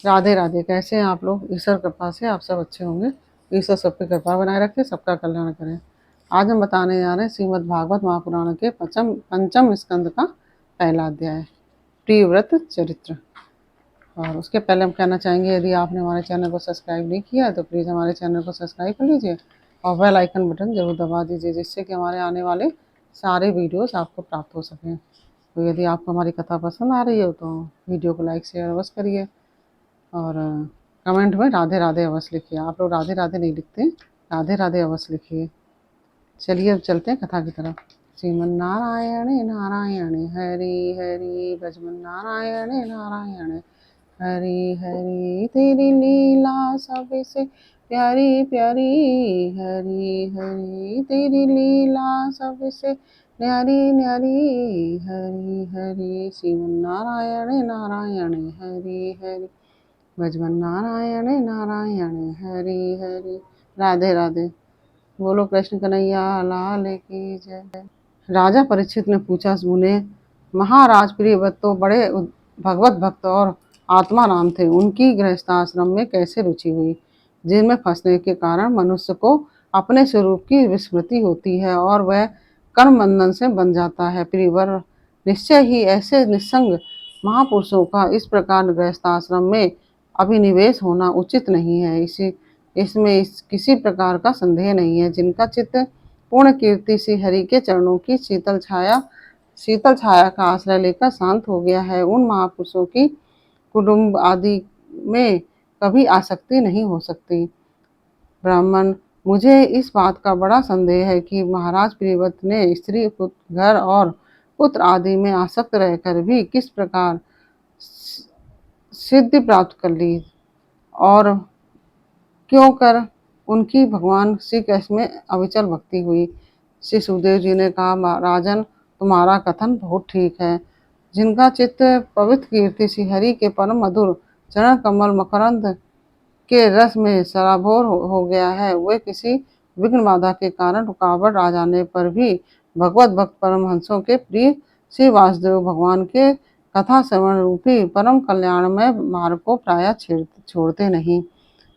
राधे राधे। कैसे हैं आप लोग? ईश्वर कृपा से आप सब अच्छे होंगे। ईश्वर सब पे कृपा बनाए रखे, सबका कल्याण करें। आज हम बताने जा रहे हैं श्रीमद् भागवत महापुराण के पंचम स्कंद का पहला अध्याय, प्रियव्रत चरित्र। और उसके पहले हम कहना चाहेंगे, यदि आपने हमारे चैनल को सब्सक्राइब नहीं किया है तो प्लीज़ हमारे चैनल को सब्सक्राइब कर लीजिए और बेल आइकन बटन जरूर दबा दीजिए, जिससे कि हमारे आने वाले सारे वीडियोस आपको प्राप्त हो सकें। तो यदि आपको हमारी कथा पसंद आ रही हो तो वीडियो को लाइक शेयर अवश्य करिए और कमेंट में राधे राधे अवश्य लिखिए। आप लोग राधे राधे नहीं लिखते, राधे राधे अवश्य लिखिए। चलिए अब चलते हैं कथा की तरफ। श्रीमन नारायण नारायण हरि हरि, भजमन नारायण नारायण हरि हरि, तेरी लीला सबसे प्यारी प्यारी, हरि हरि तेरी लीला सबसे न्यारी न्यारी, हरि हरि। श्रीमन नारायण नारायण हरि हरि, भजमन नारायण नारायण हरि हरि। राधे राधे। बोलो कृष्ण कन्हैया लाल की जय। राजा परीक्षित ने पूछा, सुने महाराज, प्रियव्रत तो बड़े भगवत भक्त और आत्मा राम थे, उनकी गृहस्थाश्रम में कैसे रुचि हुई, जिनमें फंसने के कारण मनुष्य को अपने स्वरूप की विस्मृति होती है और वह कर्म बंधन से बन जाता है। प्रियवर, निश्चय ही ऐसे निस्संग महापुरुषों का इस प्रकार गृहस्थाश्रम में अभिनिवेश होना उचित नहीं है। इसमें किसी प्रकार का संदेह नहीं है। जिनका चित्त पूर्ण कीर्ति से हरि के चरणों की शीतल छाया का आश्रय लेकर शांत हो गया है, उन महापुरुषों की कुटुंब आदि में कभी आसक्ति नहीं हो सकती। ब्राह्मण, मुझे इस बात का बड़ा संदेह है कि महाराज प्रियव्रत ने स्त्री, घर और पुत्र आदि में आसक्त रहकर भी किस प्रकार सिद्धि प्राप्त कर ली और क्यों कर उनकी भगवान श्री कृष्ण में अविचल भक्ति हुई। श्री सुखदेव जी ने कहा, राजन, तुम्हारा कथन बहुत ठीक है। जिनका चित्त पवित्र कीर्ति श्री हरि के परम मधुर चरण कमल मकरंद के रस में सराबोर हो गया है, वे किसी विघ्न बाधा के कारण रुकावट आ जाने पर भी भगवत भक्त परमहंसों के प्रिय श्री वासुदेव भगवान के कथा श्रवण रूपी परम कल्याणमय मार्ग को प्रायः छोड़ते नहीं।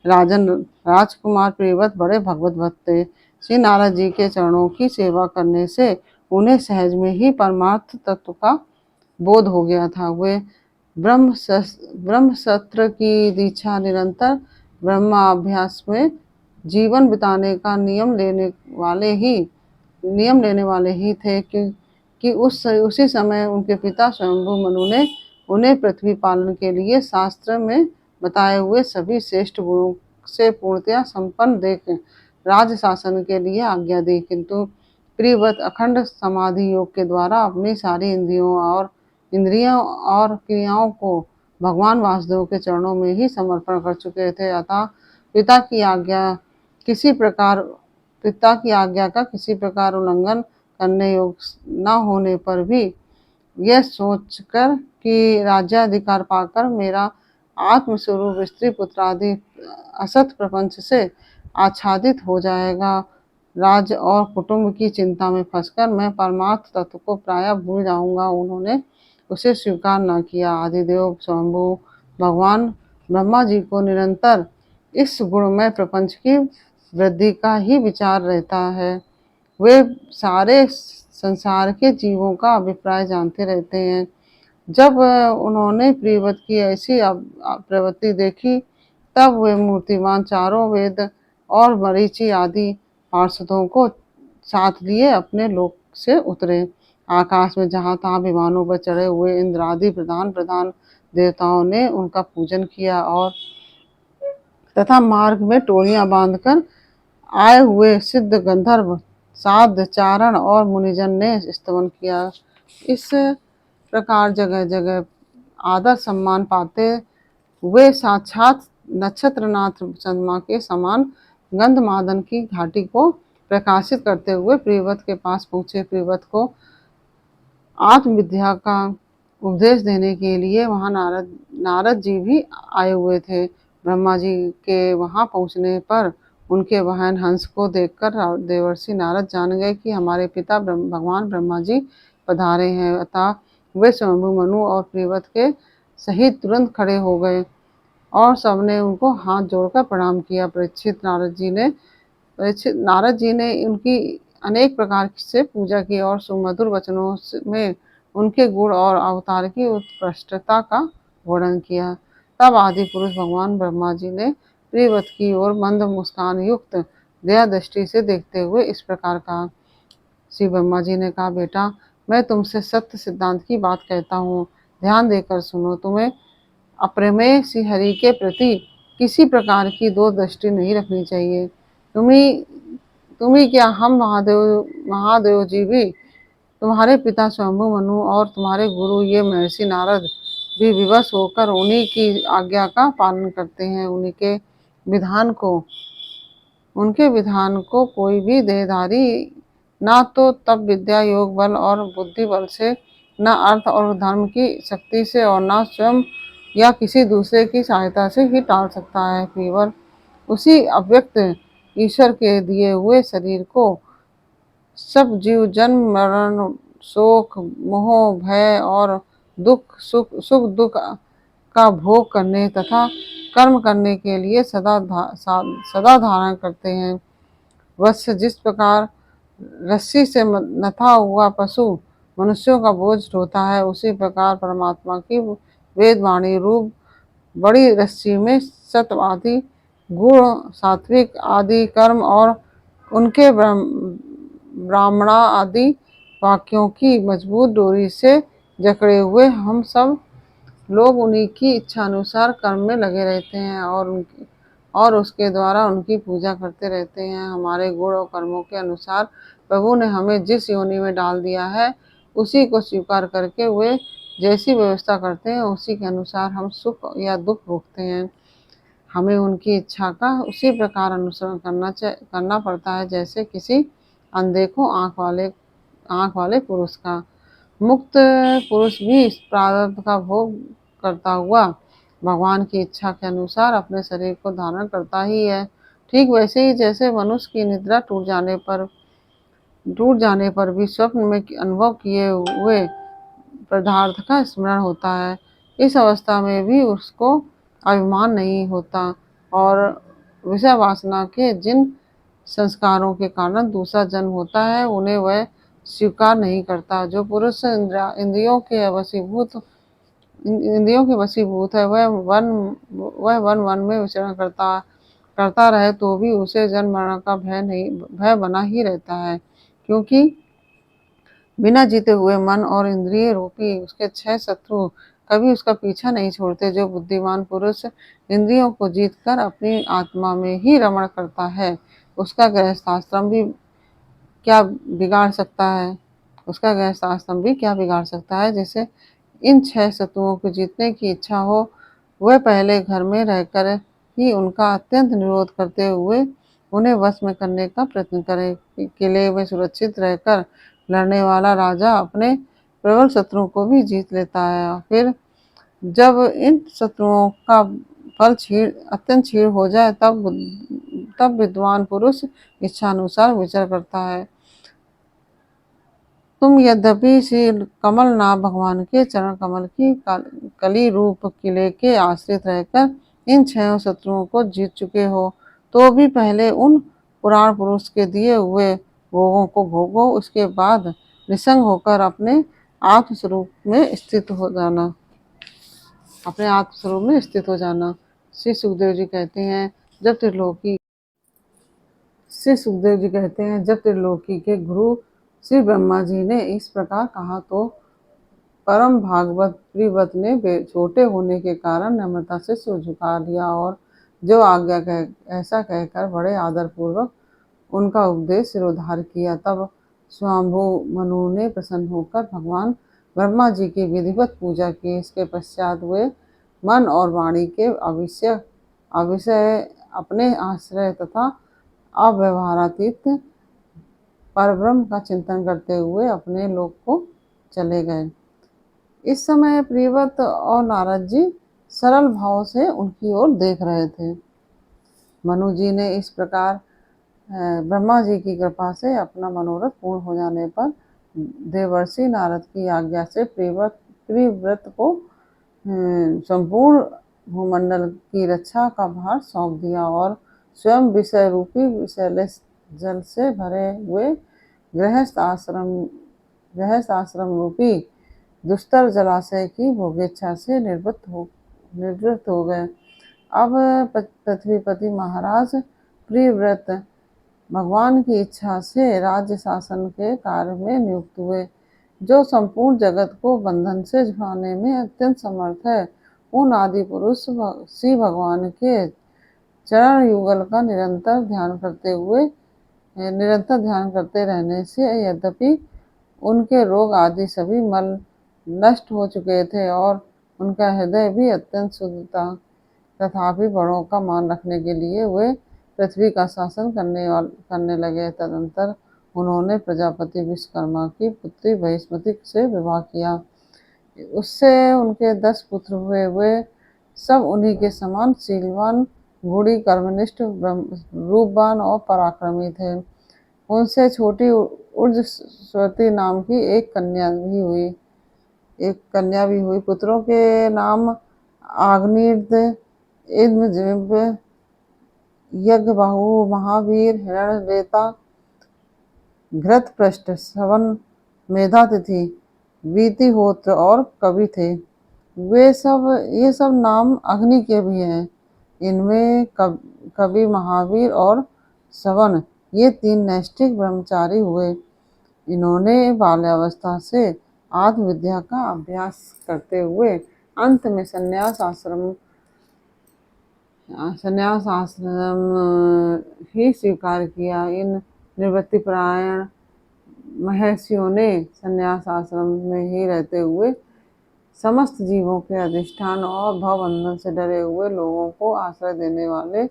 राजन, राजकुमार प्रियव्रत बड़े भगवत भक्त थे। श्री नारद जी के चरणों की सेवा करने से उन्हें सहज में ही परमार्थ तत्व का बोध हो गया था। वे ब्रह्मसत्र की दीक्षा निरंतर ब्रह्माभ्यास में जीवन बिताने का नियम लेने वाले ही थे कि उसी समय उनके पिता स्वयंभू मनु ने उन्हें पृथ्वी पालन के लिए शास्त्र में बताए हुए सभी श्रेष्ठ गुणों से पूर्णतया संपन्न देख राज्य शासन के लिए आज्ञा दी। किंतु प्रियव्रत अखंड समाधि योग के द्वारा अपनी सारी इंद्रियों और क्रियाओं को भगवान वासुदेव के चरणों में ही समर्पण कर चुके थे। अतः पिता की आज्ञा का किसी प्रकार उल्लंघन करने योग्य न होने पर भी यह सोचकर कि राज्याधिकार पाकर मेरा आत्मस्वरूप स्त्री पुत्र आदि असत प्रपंच से आच्छादित हो जाएगा, राज्य और कुटुंब की चिंता में फंसकर मैं परमार्थ तत्व को प्रायः भूल जाऊंगा, उन्होंने उसे स्वीकार न किया। आदिदेव स्वयंभू भगवान ब्रह्मा जी को निरंतर इस गुणमय प्रपंच की वृद्धि का ही विचार रहता है। वे सारे संसार के जीवों का अभिप्राय जानते रहते हैं। जब उन्होंने प्रियव्रत की ऐसी प्रवृत्ति देखी, तब वे मूर्तिमान चारों वेद और मरीचि आदि पार्षदों को साथ लिए अपने लोक से उतरे। आकाश में जहाँ तहाँ विमानों पर चढ़े हुए इंद्र आदि प्रधान देवताओं ने उनका पूजन किया और तथा मार्ग में टोलियां बांधकर आए हुए सिद्ध गंधर्व, साध, चारण और मुनिजन ने स्तवन किया। इस प्रकार जगह जगह आदर सम्मान पाते वे साक्षात नक्षत्रनाथ चंद्रमा के समान गंधमादन की घाटी को प्रकाशित करते हुए प्रियव्रत के पास पहुंचे। प्रियव्रत को आत्मविद्या का उपदेश देने के लिए वहां नारद जी भी आए हुए थे। ब्रह्मा जी के वहां पहुंचने पर उनके वाहन हंस को देखकर देवर्षि नारद जान गए कि हमारे पिता भगवान ब्रह्मा जी पधारे हैं। अतः वे स्वयंभू मनु और प्रियव्रत के सहित तुरंत खड़े हो गए और सबने उनको हाथ जोड़कर प्रणाम किया। परीक्षित नारद जी ने उनकी अनेक प्रकार से पूजा की और सुमधुर वचनों में उनके गुण और अवतार की उत्कृष्टता का वर्णन किया। तब आदि पुरुष भगवान ब्रह्मा जी ने प्रियव्रत की ओर मंद मुस्कान युक्त दया दृष्टि से देखते हुए इस प्रकार कहा। श्री ब्रह्मा जी ने कहा, बेटा, मैं तुमसे सत्य सिद्धांत की बात कहता हूँ, ध्यान देकर सुनो। तुम्हें अप्रमेय श्री हरि के प्रति किसी प्रकार की दो दृष्टि नहीं रखनी चाहिए। तुम्ही क्या, हम महादेव जी भी, तुम्हारे पिता स्वयंभु मनु और तुम्हारे गुरु ये महर्षि नारद भी विवश होकर उन्हीं की आज्ञा का पालन करते हैं। उनके विधान को कोई भी देहधारी ना तो तप विद्या योग बल और बुद्धि बल से, न अर्थ और धर्म की शक्ति से, और न स्वयं या किसी दूसरे की सहायता से ही टाल सकता है। केवल उसी अव्यक्त ईश्वर के दिए हुए शरीर को सब जीव जन्म मरण शोक मोह भय और सुख दुख का भोग करने तथा कर्म करने के लिए सदा धारण करते हैं। वत्स, जिस प्रकार रस्सी से नथा हुआ पशु मनुष्यों का बोझ ढोता है, उसी प्रकार परमात्मा की वेदवाणी रूप बड़ी रस्सी में सत्व आदि गुण, सात्विक आदि कर्म और उनके ब्राह्मणा आदि वाक्यों की मजबूत डोरी से जकड़े हुए हम सब लोग उन्हीं की इच्छा अनुसार कर्म में लगे रहते हैं और उसके द्वारा उनकी पूजा करते रहते हैं। हमारे गुण और कर्मों के अनुसार प्रभु ने हमें जिस योनि में डाल दिया है, उसी को स्वीकार करके वे जैसी व्यवस्था करते हैं, उसी के अनुसार हम सुख या दुख भोगते हैं। हमें उनकी इच्छा का उसी प्रकार अनुसरण करना पड़ता है जैसे किसी अनदेखो आंख वाले पुरुष का। मुक्त पुरुष भी इस प्रारब्ध का भोग करता हुआ भगवान की इच्छा के अनुसार अपने शरीर को धारण करता ही है। ठीक वैसे ही जैसे मनुष्य की निद्रा टूट जाने पर भी स्वप्न में अनुभव किए हुए पदार्थ का स्मरण होता है। इस अवस्था में भी उसको अभिमान नहीं होता और विषय वासना के जिन संस्कारों के कारण दूसरा जन्म होता है, उन्हें वह स्वीकार नहीं करता। जो पुरुष इंद्रियों के वशीभूत है, वह वन वन में विचरण करता रहे तो भी उसे जन्म मरण का भय बना ही रहता है, क्योंकि बिना जीते हुए मन और इंद्रिय रूपी उसके 6 शत्रु कभी उसका पीछा नहीं छोड़ते। जो बुद्धिमान पुरुष इंद्रियों को जीतकर अपनी आत्मा में ही रमण करता है, उसका गृहस्थाश्रम भी क्या बिगाड़ सकता है। जैसे इन 6 शत्रुओं को जीतने की इच्छा हो, वह पहले घर में रहकर ही उनका अत्यंत निरोध करते हुए उन्हें वश में करने का प्रयत्न करे। किले में सुरक्षित रहकर लड़ने वाला राजा अपने प्रबल शत्रुओं को भी जीत लेता है। फिर जब इन शत्रुओं का फल अत्यंत क्षीण हो जाए, तब विद्वान पुरुष इच्छानुसार विचार करता है। तुम यद्यपि श्री कमलनाथ भगवान के चरण कमल की कली रूप किले के आश्रित रहकर इन 6 शत्रुओं को जीत चुके हो, तो भी पहले उन पुराण पुरुष के दिए हुए भोगों को भोगो। उसके बाद निसंग होकर अपने आत्मस्वरूप में स्थित हो जाना। श्री सुखदेव जी कहते हैं, जब त्रिलोकी के गुरु श्री ब्रह्मा जी ने इस प्रकार कहा, तो परम भागवत प्रियव्रत ने छोटे होने के कारण नम्रता से सिर झुका लिया और जो आज्ञा ऐसा कहकर बड़े आदर पूर्वक उनका उपदेश सिरोधार किया। तब स्वयंभू मनु ने प्रसन्न होकर भगवान ब्रह्मा जी की विधिवत पूजा की। इसके पश्चात वे मन और वाणी के अविषय अपने आश्रय तथा अव्यवहारातीत परब्रह्म का चिंतन करते हुए अपने लोक को चले गए। इस समय प्रियव्रत और नारद जी सरल भाव से उनकी ओर देख रहे थे। मनु जी ने इस प्रकार ब्रह्मा जी की कृपा से अपना मनोरथ पूर्ण हो जाने पर देवर्षि नारद की आज्ञा से प्रियव्रत को संपूर्ण भूमंडल की रक्षा का भार सौंप दिया और स्वयं विषय रूपी विषैले जल से भरे हुए गृहस्थ आश्रम रूपी दुस्तर जलाशय की भोगेच्छा से निवृत्त हो गए। अब पृथ्वीपति महाराज प्रियव्रत भगवान की इच्छा से राज्य शासन के कार्य में नियुक्त हुए। जो संपूर्ण जगत को बंधन से छुड़ाने में अत्यंत समर्थ है, उन आदि पुरुष श्री भगवान के चरण युगल का निरंतर ध्यान करते रहने से यद्यपि उनके रोग आदि सभी मल नष्ट हो चुके थे और उनका हृदय भी अत्यंत शुद्ध था, तथापि बड़ों का मान रखने के लिए वे पृथ्वी का शासन करने लगे। तदंतर उन्होंने प्रजापति विश्वकर्मा की पुत्री बृहस्पति से विवाह किया। उससे उनके 10 पुत्र हुए। वे सब उन्हीं के समान शीलवान, गुणी, कर्मनिष्ठ, रूपवान और पराक्रमी थे। उनसे छोटी उर्जस्वती नाम की एक कन्या भी हुई। पुत्रों के नाम आग्नेय, इन्द्रजिह्व, यज्ञबाहु, महावीर, हिरण्यवेता, घृतपृष्ठ, सवन, मेधातिथि, वीतिहोत्र और कवि थे। ये सब नाम अग्नि के भी हैं। इनमें कवि, महावीर और सवन ये 3 नैष्ठिक ब्रह्मचारी हुए। इन्होंने बाल्यावस्था से आत्मविद्या का अभ्यास करते हुए अंत में संन्यास आश्रम ही स्वीकार किया। इन निवृत्तिपरायण महर्षियों ने संन्यास आश्रम में ही रहते हुए समस्त जीवों के अधिष्ठान और भवबंधन से डरे हुए लोगों को आश्रय देने वाले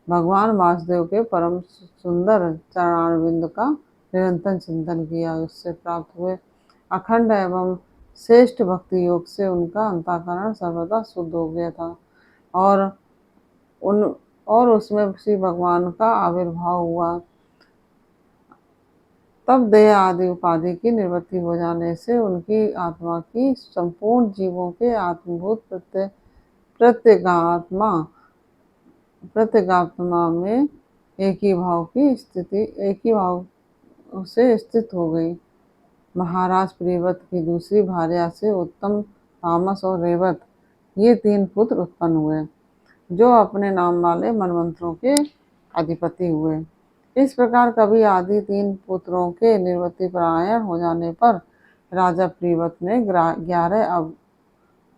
भगवान वासुदेव के परम सुंदर चरणारविंद का निरंतर चिंतन किया। उससे प्राप्त हुए अखंड एवं श्रेष्ठ भक्ति योग से उनका अंतःकरण सर्वदा शुद्ध हो गया था और उसमें श्री भगवान का आविर्भाव हुआ। तब देह आदि उपाधि की निवृत्ति हो जाने से उनकी आत्मा की संपूर्ण जीवों के आत्मभूत प्रत्यगात्मा में एक ही भाव से स्थित हो गई। महाराज प्रियव्रत की दूसरी भार्या से उत्तम, तामस और रेवत ये 3 पुत्र उत्पन्न हुए, जो अपने नाम वाले मनमंत्रों के अधिपति हुए। इस प्रकार कवि आदि 3 पुत्रों के निवृत्तिपरायण हो जाने पर राजा प्रियव्रत ने 11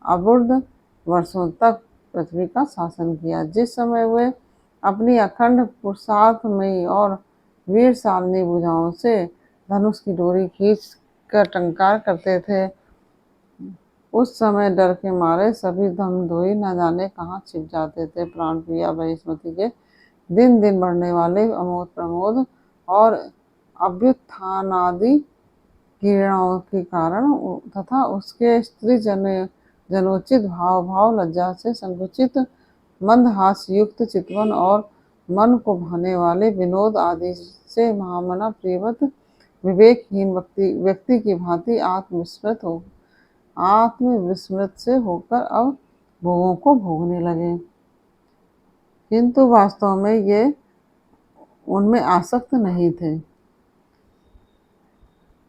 अबुर्ध वर्षों तक पृथ्वी का शासन किया। जिस समय वे अपनी अखंड पुरुषार्थमयी और वीरशालिनी भुजाओं से धनुष की डोरी खींच कर टंकार करते थे, उस समय डर के मारे सभी धर्मद्रोही न जाने कहाँ छिप जाते थे। प्राण प्रिया बृहस्पति के दिन दिन बढ़ने वाले अमोद प्रमोद और अभ्युत्थानादि क्रीड़ाओं के कारण तथा उसके स्त्री जनोचित भाव लज्जा से संकुचित मंदहास युक्त चितवन और मन को भाने वाले विनोद आदि से महामना प्रियव्रत विवेकहीन व्यक्ति की भांति आत्मविस्मृत से होकर अब भोगों को भोगने लगे, किंतु वास्तव में ये उनमें आसक्त नहीं थे।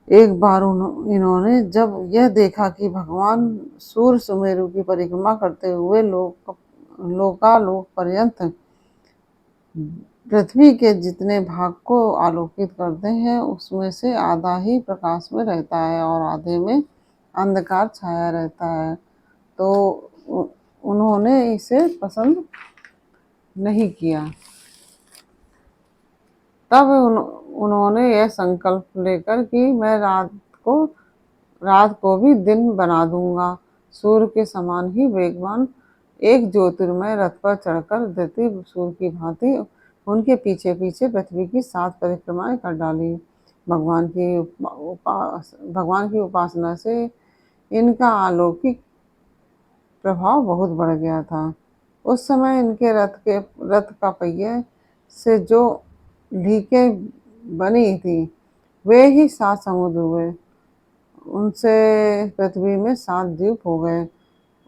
एक बार इन्होंने जब यह देखा कि भगवान सूर्य सुमेरु की परिक्रमा करते हुए लोकालोक पर्यंत पृथ्वी के जितने भाग को आलोकित करते हैं, उसमें से आधा ही प्रकाश में रहता है और आधे में अंधकार छाया रहता है, तो उन्होंने इसे पसंद नहीं किया। तब उन्होंने यह संकल्प लेकर कि मैं रात को भी दिन बना दूंगा। सूर्य के समान ही वेगवान एक ज्योतिर्मय रथ पर चढ़कर धरती सूर्य की भांति उनके पीछे पीछे पृथ्वी की 7 परिक्रमाएं कर डाली। भगवान की उपासना से इनका अलौकिक प्रभाव बहुत बढ़ गया था। उस समय इनके रथ का पहिए से जो ढीकें बनी थी, वे ही 7 समुद्र हुए। उनसे पृथ्वी में 7 द्वीप हो गए।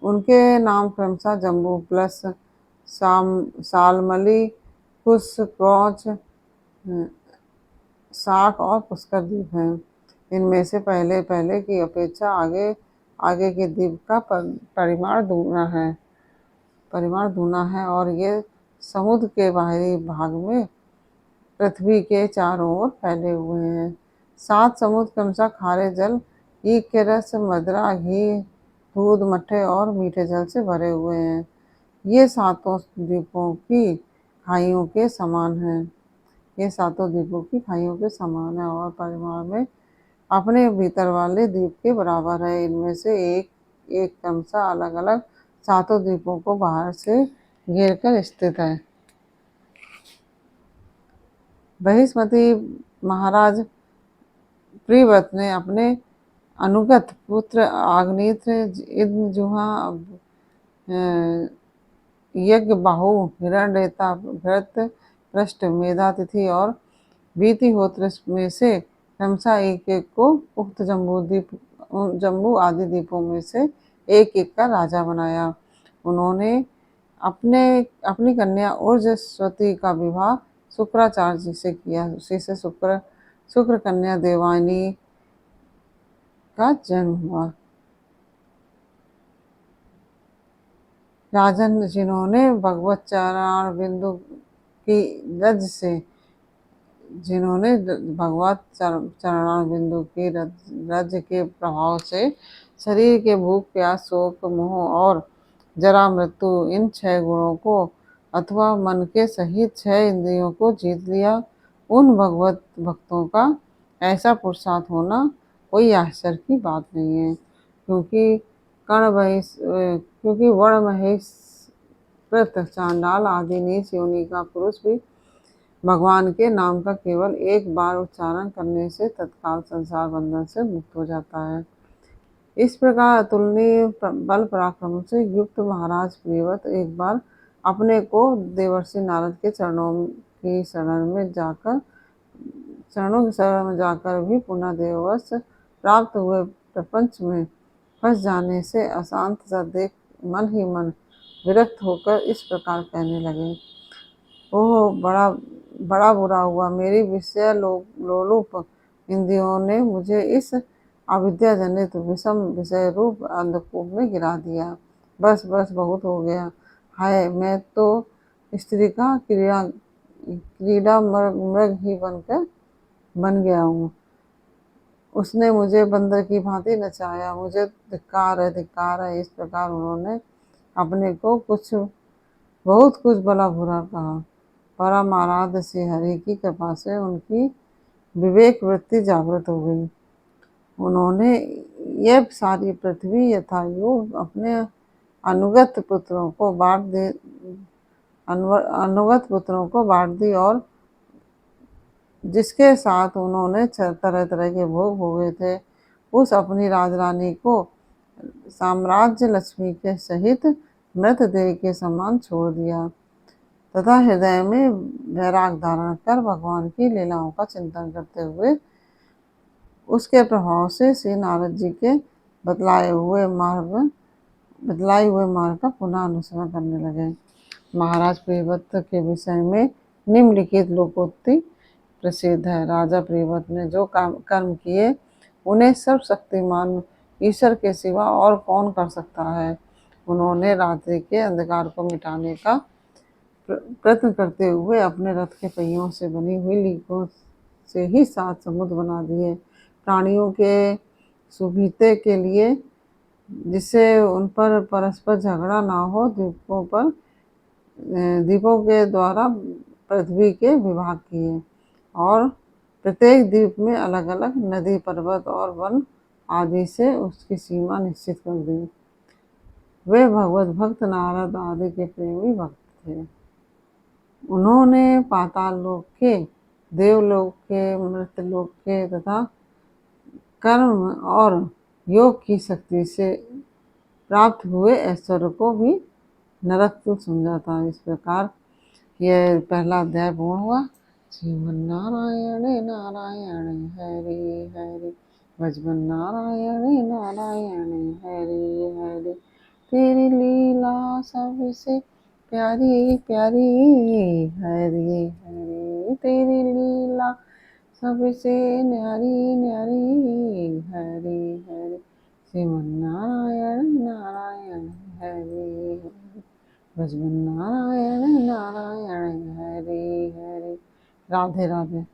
उनके नाम क्रमशः जम्बू प्लस, सालमली, कुश, क्रौच, साख और पुष्कर द्वीप हैं। इनमें से पहले पहले की अपेक्षा आगे आगे के द्वीप का परिमाण दूना है और ये समुद्र के बाहरी भाग में पृथ्वी के चारों ओर फैले हुए हैं। 7 समुद्र क्रमशः खारे जल, ईख के रस, मदिरा, घी, दूध, मट्ठे और मीठे जल से भरे हुए हैं। ये सातों द्वीपों की खाइयों के समान है। ये सातों द्वीपों की खाइयों के समान है और परिमाण में अपने भीतर वाले द्वीप के बराबर है। इनमें से एक एक क्रमशः अलग अलग सातों द्वीपों को बाहर से घेर कर स्थित है। बृहस्पति महाराज प्रियव्रत ने अपने अनुगत पुत्र आग्नेत्र, इन्द्रजुहा, यज्ञबाहु, हिरण्यरेता, भरत, पृष्ठ, मेधातिथि और वीतिहोत्र में से क्रमशः एक एक को उक्त जम्बू आदि द्वीपों में से एक एक का राजा बनाया। उन्होंने अपनी कन्या ऊर्जस्वती का विवाह शुक्राचार्य जी से किया। उसी से शुक्र कन्या देवानी का जन्म हुआ। राजन जिन्होंने भगवत चरण बिंदु की रज से रज के प्रभाव से शरीर के भूख, प्यास, शोक, मोह और जरा मृत्यु इन 6 गुणों को अथवा मन के सहित 6 इंद्रियों को जीत लिया, उन भगवत भक्तों का ऐसा पुरुषार्थ होना कोई आश्चर्य की बात नहीं है। क्योंकि वर्ण महेश कृत चांडाल आदि नीच योनि का पुरुष भी भगवान के नाम का केवल एक बार उच्चारण करने से तत्काल संसार बंधन से मुक्त हो जाता है। इस प्रकार अतुलनीय बल पराक्रम से युक्त महाराज प्रियव्रत एक बार अपने को देवर्षि नारद के चरणों की शरण में जाकर भी पुनः देववश प्राप्त हुए प्रपंच में फंस जाने से अशांत सा देख मन ही मन विरक्त होकर इस प्रकार कहने लगे। ओह, बड़ा बुरा हुआ। मेरी विषय लोलुप इंद्रियों ने मुझे इस अविद्या जनित विषम विषय रूप अंधकूप में गिरा दिया। बस बहुत हो गया। हाय, मैं तो स्त्री का क्रीड़ा मृग ही बन गया हूँ। उसने मुझे बंदर की भांति नचाया। मुझे धिक्कार है। इस प्रकार उन्होंने अपने को बहुत कुछ भला बुरा कहा। परम आराध्य श्री हरि की कृपा से उनकी विवेक वृत्ति जागृत हो गई। उन्होंने यह सारी पृथ्वी यथायोग अपने अनुगत पुत्रों को बांट दी और जिसके साथ उन्होंने तरह तरह के भोग भोगे थे, उस अपनी राजरानी को साम्राज्य लक्ष्मी के सहित मृतदेह के समान छोड़ दिया तथा हृदय में वैराग धारण कर भगवान की लीलाओं का चिंतन करते हुए उसके प्रभाव से श्री नारद जी के बतलाए हुए मार्ग का पुनः अनुसरण करने लगे। महाराज प्रियव्रत के विषय में निम्नलिखित लोकोक्ति प्रसिद्ध है। राजा प्रियव्रत ने जो कर्म किए उन्हें सर्वशक्तिमान ईश्वर के सिवा और कौन कर सकता है। उन्होंने रात्रि के अंधकार को मिटाने का प्रयत्न करते हुए अपने रथ के पहियों से बनी हुई लीकों से ही 7 समुद्र बना दिए। प्राणियों के सुविधा के लिए, जिससे उन पर परस्पर झगड़ा ना हो, द्वीपों के द्वारा पृथ्वी के विभाग किए और प्रत्येक द्वीप में अलग अलग नदी, पर्वत और वन आदि से उसकी सीमा निश्चित कर दी। वे भगवत भक्त नारद आदि के प्रेमी भक्त थे। उन्होंने पाताल लोक के, देवलोक के, मृतलोक के तथा कर्म और योग की शक्ति से प्राप्त हुए ऐश्वर्य को भी नरक तुल्य समझा था। इस प्रकार यह पहला अध्याय पूर्ण हुआ। श्रीमन नारायण नारायण हरि हरि, भजमन नारायण नारायण हरि हरि। तेरी लीला सबसे प्यारी प्यारी, हरे हरे तेरी लीला सबसे न्यारी न्यारी, हरे हरे श्रीमन नारायण नारायण हरे हरे, भजन नारायण नारायण हरे हरे। राधे राधे।